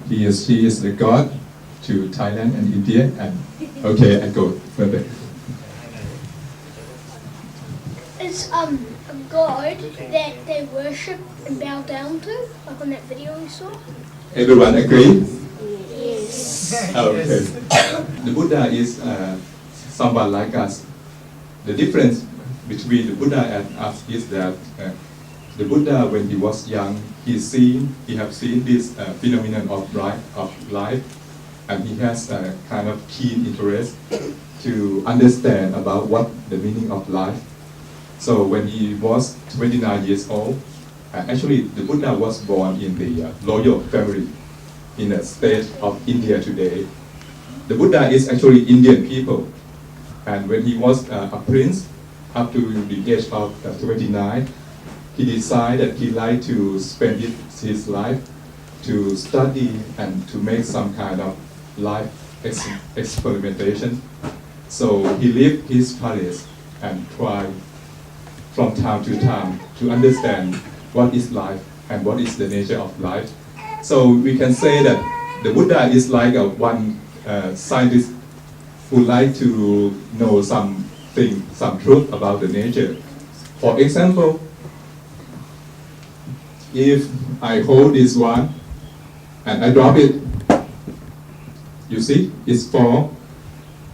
he or she is the God to Thailand and India. And okay, I go further. It's a god that they worship and bow down to, like on that video we saw. Everyone agree? Yes. Okay. The Buddha is someone like us. The difference between the Buddha and us is that the Buddha, when he was young, he have seen this phenomenon of life, and he has a kind of keen interest to understand about what the meaning of life. So when he was 29 years old, actually the Buddha was born in the royal family in the state of India today. The Buddha is actually Indian people, and when he was a prince, up to the age of 29, he decided he liked to spend his life to study and to make some kind of life experimentation. So he left his palace and tried from time to time to understand what is life and what is the nature of life. So we can say that the Buddha is like one scientist who like to know some truth about the nature. For example, if I hold this one and I drop it, you see, it's fall.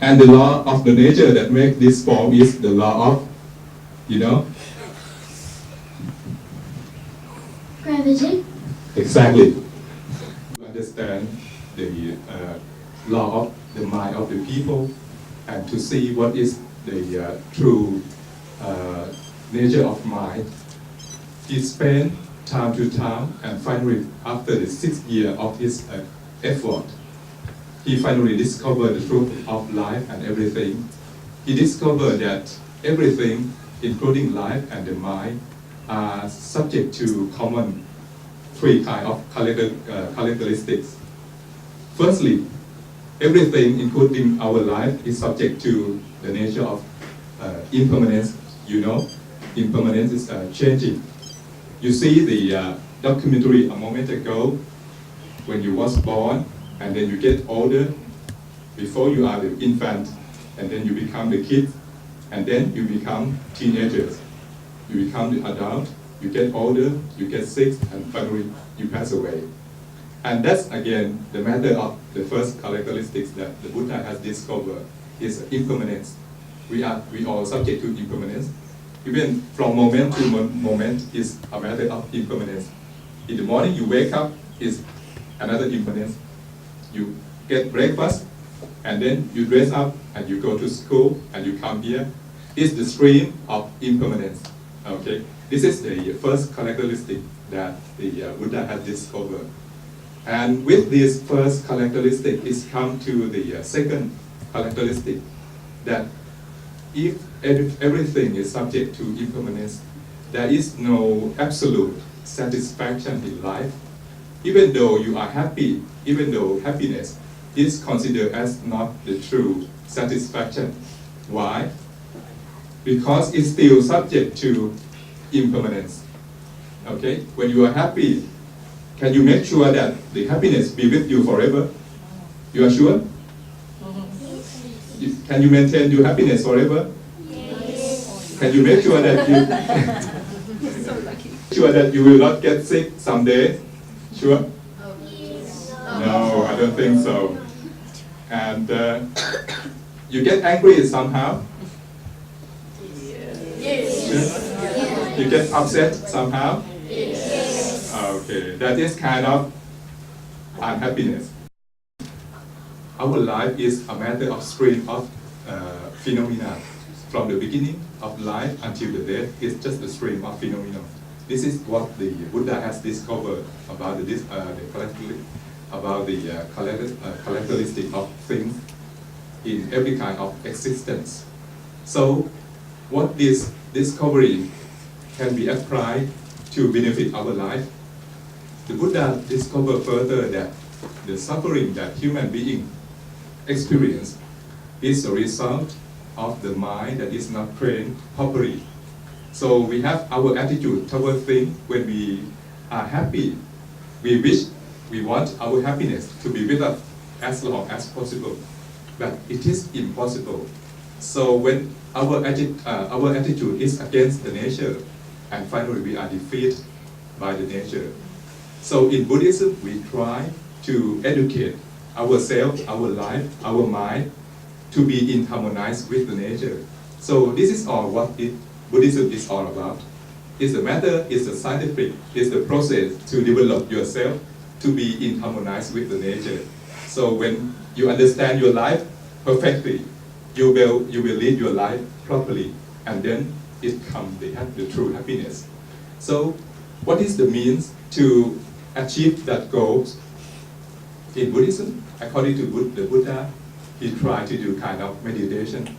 And the law of the nature that makes this fall is the law of, Gravity. Exactly. To understand the law of the mind of the people and to see what is the true nature of mind, he spent time to time, and finally, after the 6th year of his effort, he finally discovered the truth of life and everything. He discovered that everything, including life and the mind, are subject to common 3 kinds of characteristics. Firstly, everything, including our life, is subject to the nature of impermanence. Impermanence is changing. You see the documentary a moment ago, when you was born, and then you get older. Before you are the infant, and then you become the kid, and then you become teenagers. You become the adult, you get older, you get sick, and finally you pass away. And that's again the matter of the first characteristics that the Buddha has discovered is impermanence. We all subject to impermanence. Even from moment to moment is a matter of impermanence. In the morning you wake up is another impermanence. You get breakfast and then you dress up and you go to school and you come here. It's the stream of impermanence. Okay, this is the first characteristic that the Buddha has discovered. And with this first characteristic, it's come to the second characteristic, that if everything is subject to impermanence, there is no absolute satisfaction in life. Even though you are happy, even though happiness is considered as not the true satisfaction. Why? Because it's still subject to impermanence. Okay? When you are happy, can you make sure that the happiness be with you forever? You are sure? Can you maintain your happiness forever? Yes. Can you make sure that you will not get sick someday? Sure? Yes. No, I don't think so. And you get angry somehow? Yes. Sure? You get upset somehow? Yes. Okay, that is kind of unhappiness. Our life is a matter of stream of phenomena. From the beginning of life until the death, it's just a stream of phenomena. This is what the Buddha has discovered about the characteristic of things in every kind of existence. So, what this discovery can be applied to benefit our life. The Buddha discovered further that the suffering that human beings experience is a result of the mind that is not trained properly. So we have our attitude toward things. When we are happy, we wish We want our happiness to be with us as long as possible, but it is impossible. So when our attitude is against the nature, and finally we are defeated by the nature. So in Buddhism, we try to educate ourselves, our life, our mind, to be in harmonize with the nature. So this is all what Buddhism is all about. It's a matter, it's a scientific, it's the process to develop yourself to be in harmonize with the nature. So when you understand your life perfectly, you will lead your life properly, and then it comes the true happiness. So what is the means to achieve that goal? In Buddhism, according to the Buddha, he tried to do kind of meditation.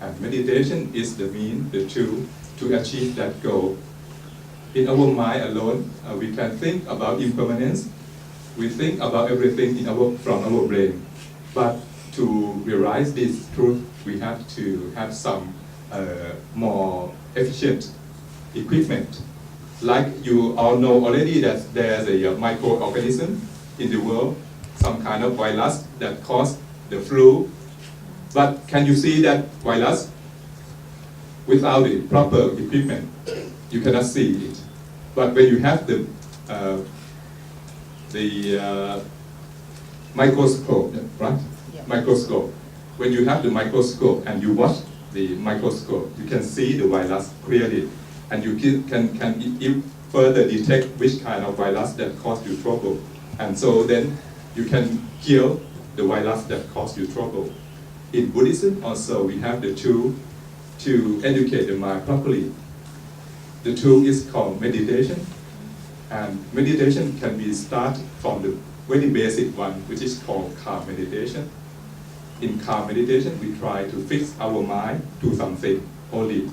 And meditation is the mean, the tool to achieve that goal. In our mind alone, we can think about impermanence. We think about everything from our brain. But to realize this truth, we have to have some more efficient equipment. Like you all know already that there's a microorganism in the world, some kind of virus that causes the flu. But can you see that virus without the proper equipment? You cannot see it. But when you have the microscope, right? Yeah. Microscope. When you have the microscope and you watch the microscope, you can see the virus clearly, and you can further detect which kind of virus that caused you trouble, and so then you can kill the virus that caused you trouble. In Buddhism also we have the tool to educate the mind properly. The tool is called meditation, and meditation can be started from the very basic one, which is called calm meditation. In calm meditation, we try to fix our mind to something only.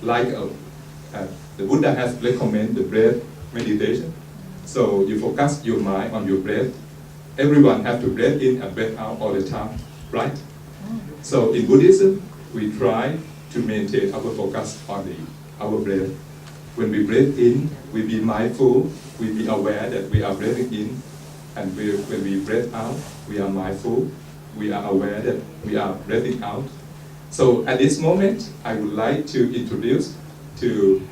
Like the Buddha has recommended the breath meditation. So you focus your mind on your breath. Everyone has to breathe in and breathe out all the time, right? So in Buddhism, we try to maintain our focus on our breath. When we breathe in, we be mindful, we be aware that we are breathing in, and when we breathe out, we are mindful, we are aware that we are breathing out. So at this moment, I would like to introduce, to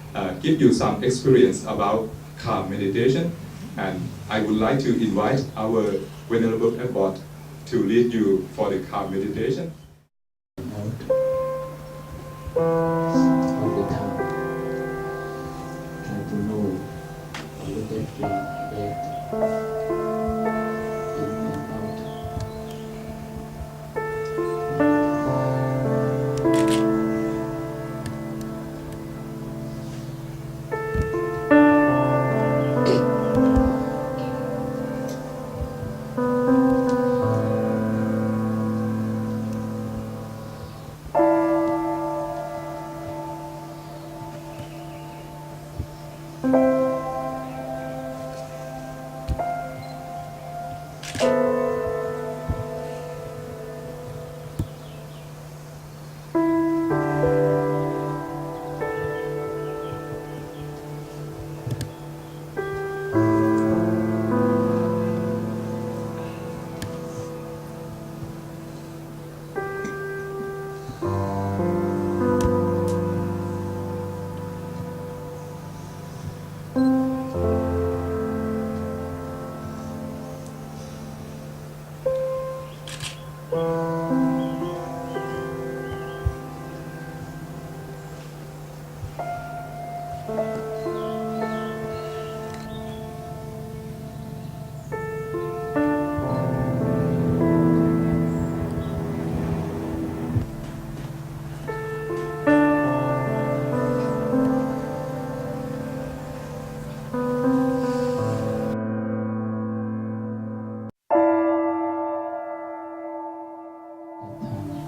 give you some experience about calm meditation, and I would like to invite our Venerable Abbot to lead you for the calm meditation. All the time, try to know all the breath in and out.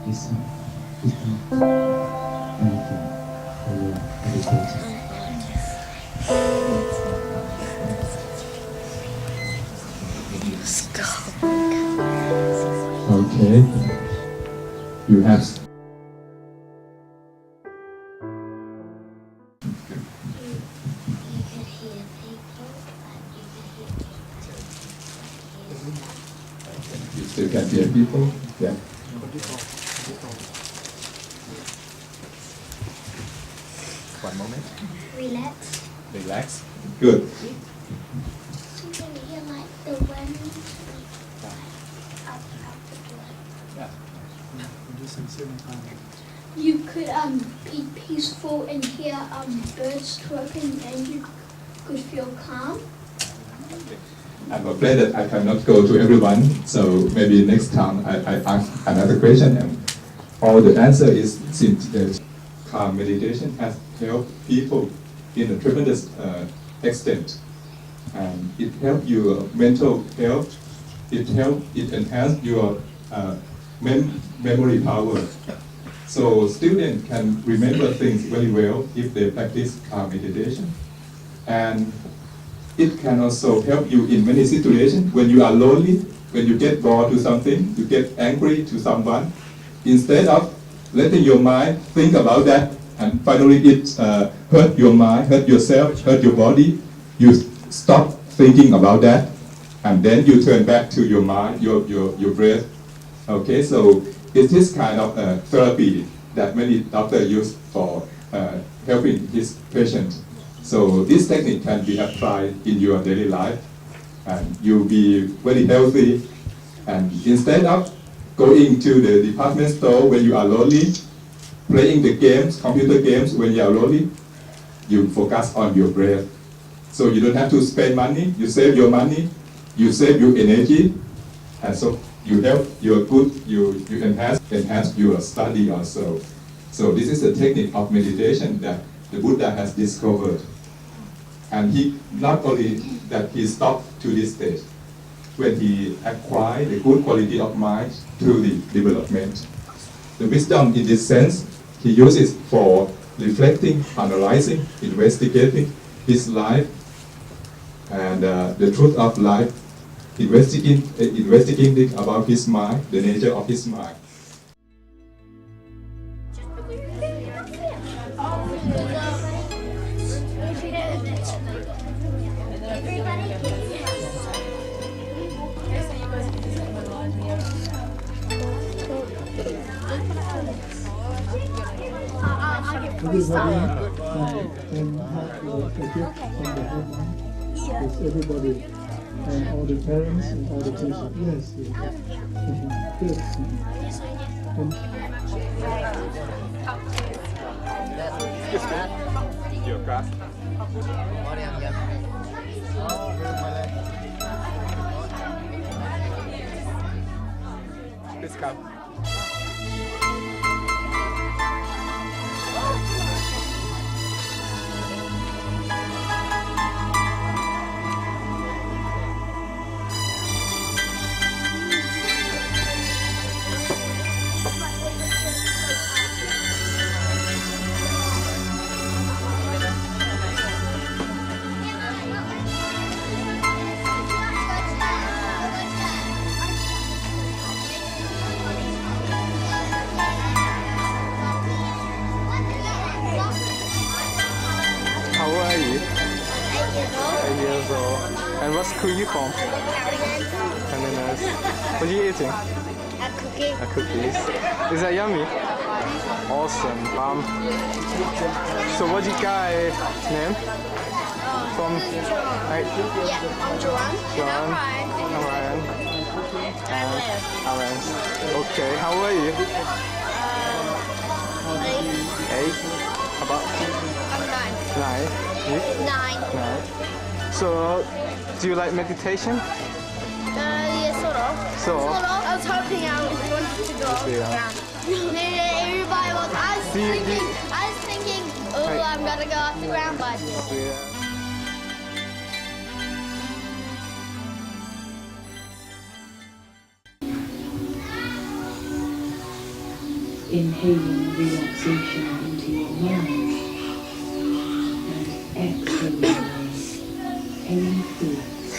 Is not anything for your meditation. Okay. You have. So you can hear people. Yeah. One moment. Relax. Relax. Good. You can hear like the wind up the door. Yeah. You could be peaceful and hear birds chirping, and you could feel calm. I'm afraid that I cannot go to everyone, so maybe next time I ask another question, and all the answer is since calm meditation has helped people in a tremendous extent, and it helps your mental health. It enhances your memory power. So students can remember things very well if they practice calm meditation, and it can also help you in many situations when you are lonely, when you get bored to something, you get angry to someone. Instead of letting your mind think about that, and finally it hurt your mind, hurt yourself, hurt your body, you stop thinking about that, and then you turn back to your mind, your breath. Okay, so it is kind of a therapy that many doctors use for helping his patient. So this technique can be applied in your daily life, and you'll be very healthy. And instead of going to the department store when you are lonely, playing the games, computer games when you are lonely, you focus on your breath. So you don't have to spend money, you save your money, you save your energy, and so you help your good, you enhance your study also. So this is a technique of meditation that the Buddha has discovered. And he not only that he stopped to this stage, when he acquired the good quality of mind through the development. The wisdom in this sense, he uses for reflecting, analyzing, investigating his life and the truth of life, investigating about his mind, the nature of his mind. With everybody and all the parents and all the patients. Yes, yes. Good. Your class. Please come. How old are you? 8 years old. And what school you from? Canada. What are you eating? A cookie. Cookies. Is that yummy? Awesome. So what's your guy name? From? I'm Joanne. Joanne. I'm Ryan. And Aaron. Okay. How old are you? 8. About? I'm 9. 9. You? 9. 9. So, do you like meditation? Yeah, sort of. So, I was hoping I wanted to go Yeah. around. Everybody was. I was thinking, oh, I'm gonna go off the ground, but. yeah. Inhaling relaxation into your mind and exhaling any thoughts.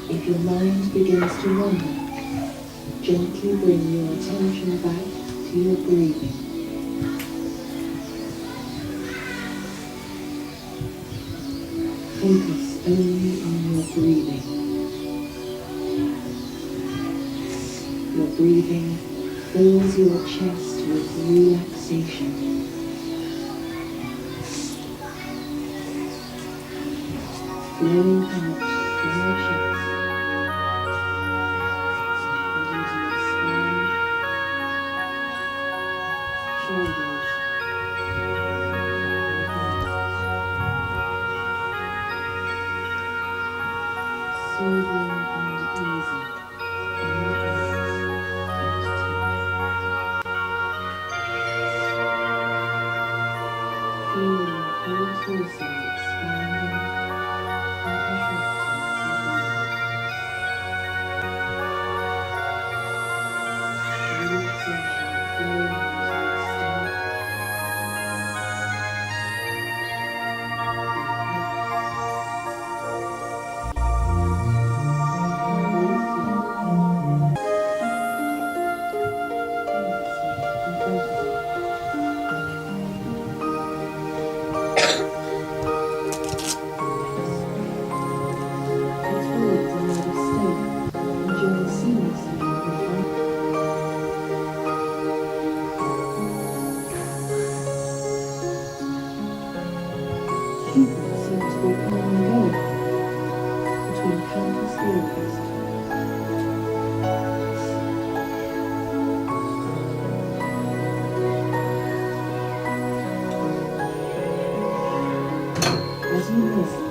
If your mind begins to wander, gently bring your attention back to your breathing. Focus only on your breathing. Your breathing fills your chest with relaxation. Flowing out from your chest and into your spine, shoulders, and thighs. Soothing and easy on your eyes and teeth. Feel your whole torso expanding and contracting as you breathe. Relaxation flowing into your stomach, your hips, both feet. Exhale in front of you. Relax. Control the nervous state. Enjoy seamlessly with one. Humans seem to be coming and going between countless areas. As you listen,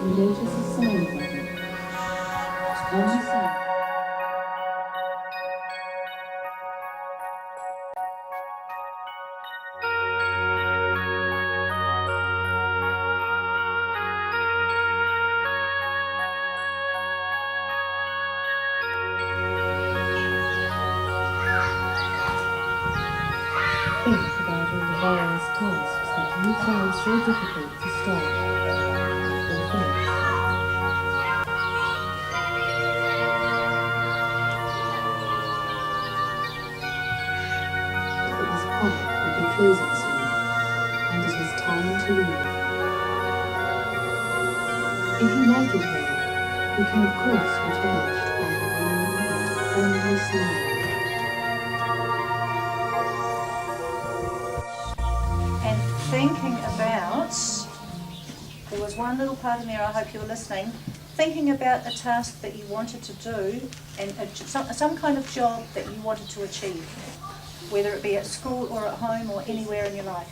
you notice a sound bubble on the side. Think about all the various tasks that you find so difficult to start or finish. But this path will be closing soon, and it is time to leave. If you like it here, you can of course return by a warm and friendly smile. And thinking about, there was one little part in there, I hope you were listening, thinking about a task that you wanted to do and some kind of job that you wanted to achieve, whether it be at school or at home or anywhere in your life.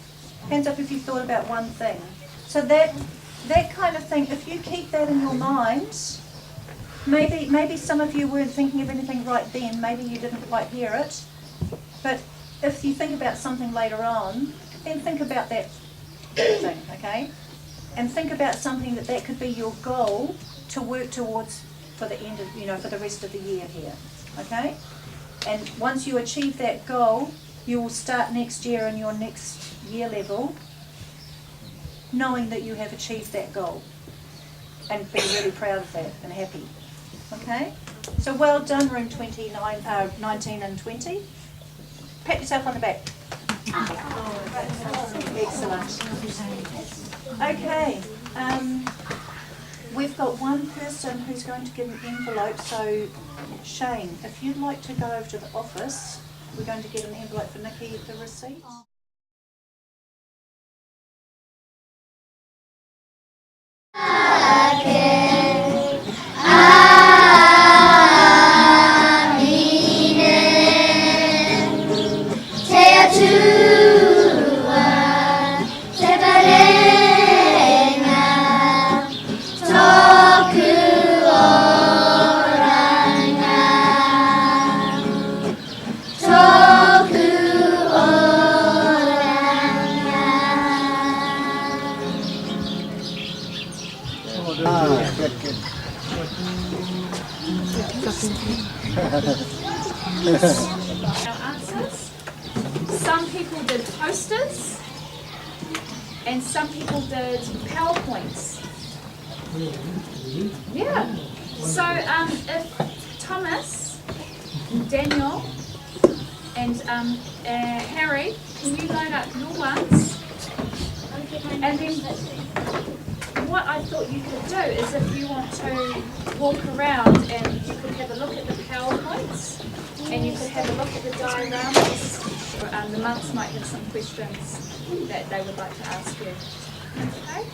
Hands up if you thought about one thing. So that kind of thing, if you keep that in your mind, maybe some of you weren't thinking of anything right then, maybe you didn't quite hear it, but if you think about something later on, then think about that thing, okay? And think about something that could be your goal to work towards for the end of, for the rest of the year here, okay? And once you achieve that goal, you will start next year in your next year level knowing that you have achieved that goal and be really proud of that and happy, okay? So well done, room 19 and 20. Pat yourself on the back. Excellent. Okay, we've got one person who's going to give an envelope, so Shane, if you'd like to go over to the office, we're going to get an envelope for Nikki, the receipt. Our answers. Some people did posters and some people did PowerPoints. Yeah. So if Thomas, Daniel and Harry, can you load up your ones? And then what I thought you could do is if you want to walk around and you could have a look at the PowerPoints and you could have a look at the dioramas. The monks might have some questions that they would like to ask you. Okay?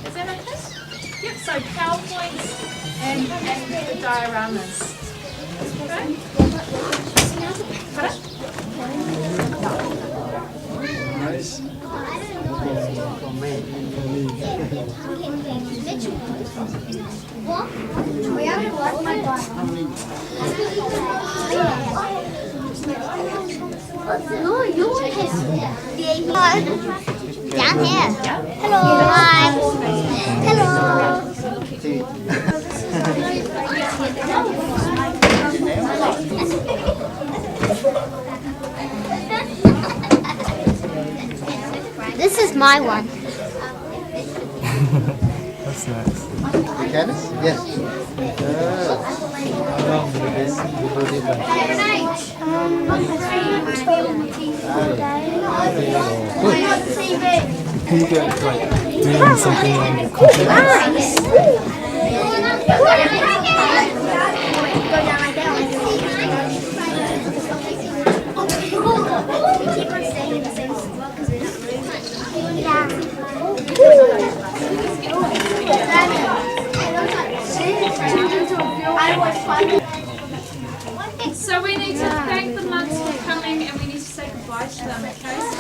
Is that okay? Yep, so PowerPoints and the dioramas. Okay? Pardon? Nice. No, you down here. Hello. Hi. Hello. This is my one. That's nice. Canis? Yes. How long did this Buddhism? Can you get like doing something on the computer? So we need to thank the monks for coming and we need to say goodbye to them, okay? So